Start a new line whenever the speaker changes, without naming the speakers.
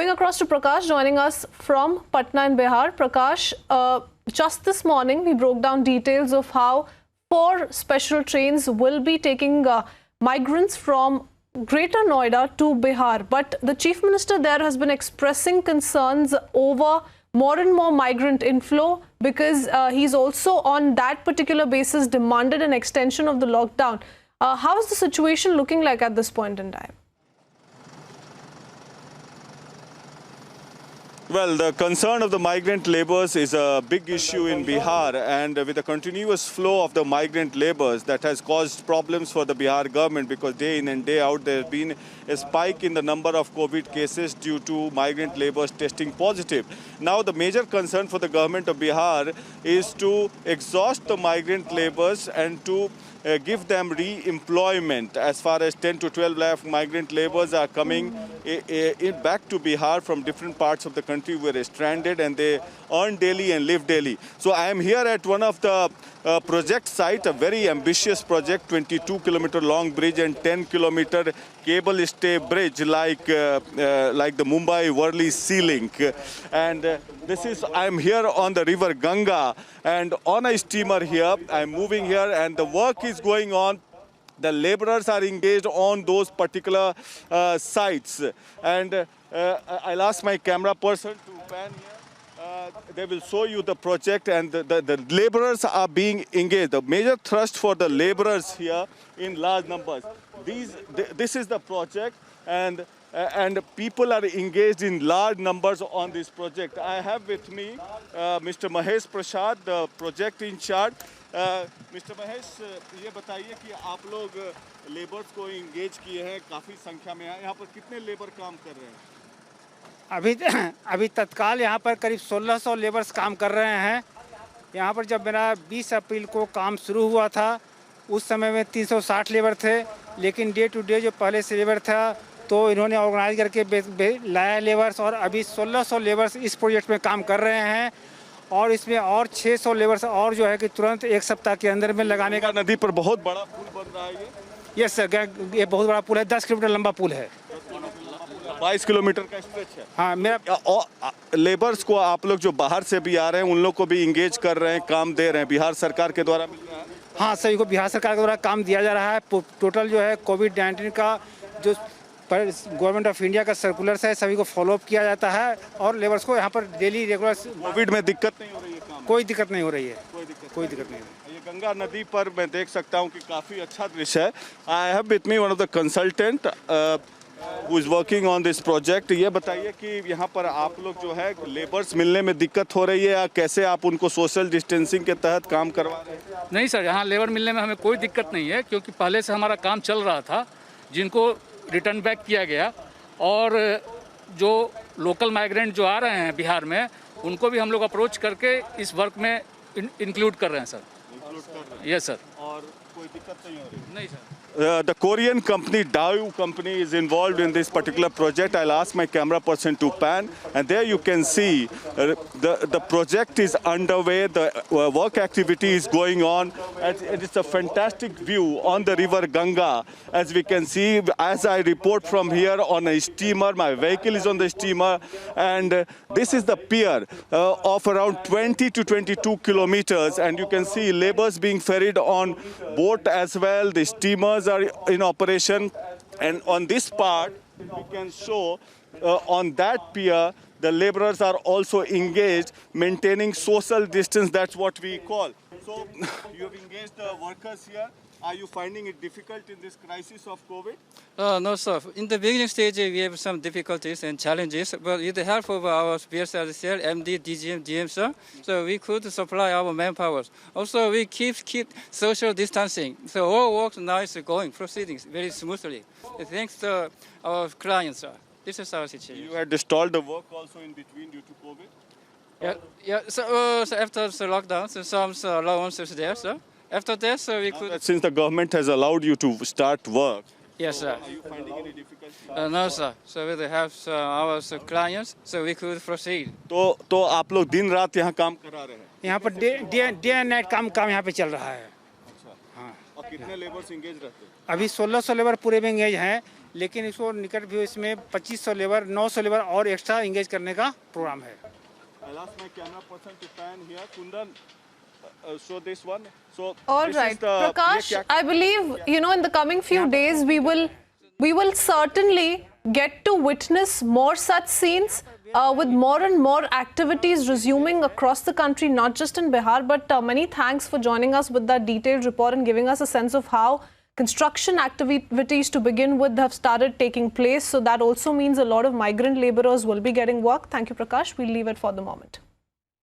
Going across to Prakash, joining us from Patna in Bihar. Prakash, just this morning we broke down details of how 4 special trains will be taking migrants from Greater Noida to Bihar. But the Chief Minister there has been expressing concerns over more and more migrant inflow because he's also on that particular basis demanded an extension of the lockdown. How is the situation looking like at this point in time?
Well, the concern of the migrant laborers is a big issue in Bihar, and with the continuous flow of the migrant laborers that has caused problems for the Bihar government, because day in and day out there has been a spike in the number of COVID cases due to migrant laborers testing positive. Now the major concern for the government of Bihar is to exhaust the migrant laborers and to give them re-employment. As far as 10 to 12 lakh migrant laborers are coming back to Bihar from different parts of the country who were stranded, and they earn daily and live daily. So I am here at one of the project site, a very ambitious project, 22-kilometer long bridge and 10-kilometer cable stay bridge like the Mumbai-Worli Sea Link. And I'm here on the river Ganga, and on a steamer here, I'm moving here, and the work is going on. The laborers are engaged on those particular sites. And I'll ask my camera person to pan here. They will show you the project, and the laborers are being engaged. The major thrust for the laborers here in large numbers. This is the project, and people are engaged in large numbers on this project. I have with me Mr. Mahesh Prasad, the project in charge. Mr. Mahesh, ये बताइए कि आप लोग labours को engage किए हैं, काफ़ी संख्या में हैं। यहाँ पर कितने लेबर काम कर रहे हैं?
अभी तत्काल यहाँ पर करीब 1600 लेबर्स काम कर रहे हैं। यहाँ पर जब मेरा 20 अप्रैल को काम शुरू हुआ था उस समय में 360 लेबर थे, लेकिन डे टू डे जो पहले से लेबर था तो इन्होंने ऑर्गेनाइज करके लाया लेबर्स, और अभी 1600 लेबर्स इस प्रोजेक्ट में काम कर रहे हैं। और इसमें और 600 लेबर्स और जो है कि तुरंत 1 सप्ताह के अंदर में लगाने का।
नदी पर बहुत बड़ा पुल बन रहा है ये।
यस सर, ये बहुत बड़ा पुल है, 10 किलोमीटर लंबा पुल है,
22 किलोमीटर का स्ट्रेच है।
हाँ, मेरा
लेबर्स को आप लोग जो बाहर से भी आ रहे हैं उन लोग को भी इंगेज कर रहे हैं, काम दे रहे हैं, बिहार सरकार के द्वारा मिल रहा है?
हाँ, सभी को बिहार सरकार के द्वारा काम दिया जा रहा है। टोटल जो है कोविड-19 का जो गवर्नमेंट ऑफ इंडिया का सर्कुलर्स है सभी को फॉलोअप किया जाता है, और लेबर्स को यहाँ पर डेली रेगुलर।
कोविड में दिक्कत नहीं हो रही है? काम
कोई दिक्कत नहीं हो रही है,
कोई दिक्कत नहीं। ये गंगा नदी पर मैं देख सकता हूँ कि काफ़ी अच्छा दृश्य है। I have with me one of the consultant who is working on this project. ये बताइए कि यहाँ पर आप लोग जो है लेबर्स मिलने में दिक्कत हो रही है, या कैसे आप उनको सोशल डिस्टेंसिंग के तहत काम करवा रहे हैं?
नहीं सर, यहाँ लेबर मिलने में हमें कोई दिक्कत नहीं है, क्योंकि पहले से हमारा काम चल रहा था, जिनको रिटर्न बैक किया गया, और जो लोकल माइग्रेंट जो आ रहे हैं बिहार में उनको भी हम लोग अप्रोच करके इस वर्क में इंक्लूड कर रहे हैं सर। Yes sir. और
कोई दिक्कत नहीं हो रही?
नहीं sir.
The Korean company Daewoo company is involved in this particular project. I'll ask my camera person to pan, and there you can see the project is underway. The work activity is going on, and it's a fantastic view on the river Ganga. As we can see, as I report from here on a steamer, my vehicle is on the steamer, and this is the pier of around 20 to 22 kilometers, and you can see laborers being ferried on boat as well. The steamers are in operation, and on this part we can show on that pier the laborers are also engaged maintaining social distance. That's what we call. So you have engaged the workers here. Are you finding it difficult in this crisis of COVID?
No, sir. In the beginning stage, we have some difficulties and challenges, but with the help of our BSRCL, MD, DGM, DM, sir, so we could supply our manpower. Also, we keep social distancing. So all work now is proceeding very smoothly. Thanks to our clients, sir. This is our situation.
You had stalled the work also in between due to COVID?
Yeah. So after the lockdown, so some allowances there, sir. After that, so we could.
Since the government has allowed you to start work.
Yes, sir.
Are you finding any difficulty?
No, sir. So with the help of our clients, so we could proceed.
तो आप लोग दिन रात यहाँ काम करा रहे हैं?
यहाँ पर डे एंड नाइट काम यहाँ पे चल रहा है।
अच्छा। हाँ। और कितने लेबर्स इंगेज रहते हैं?
अभी 1600 लेबर पूरे में एंगेज हैं। लेकिन इसको निकट भी इसमें 2500 लेबर 900 लेबर और एक्स्ट्रा इंगेज करने का प्रोग्राम है।
I'll ask my camera person to pan here. Kundan, show this one. So
All
this
right,
is the
Prakash, I believe, in the coming few days we will certainly get to witness more such scenes with more and more activities resuming across the country, not just in Bihar. But many thanks for joining us with that detailed report and giving us a sense of how construction activities to begin with have started taking place. So that also means a lot of migrant laborers will be getting work. Thank you, Prakash. We'll leave it for the moment.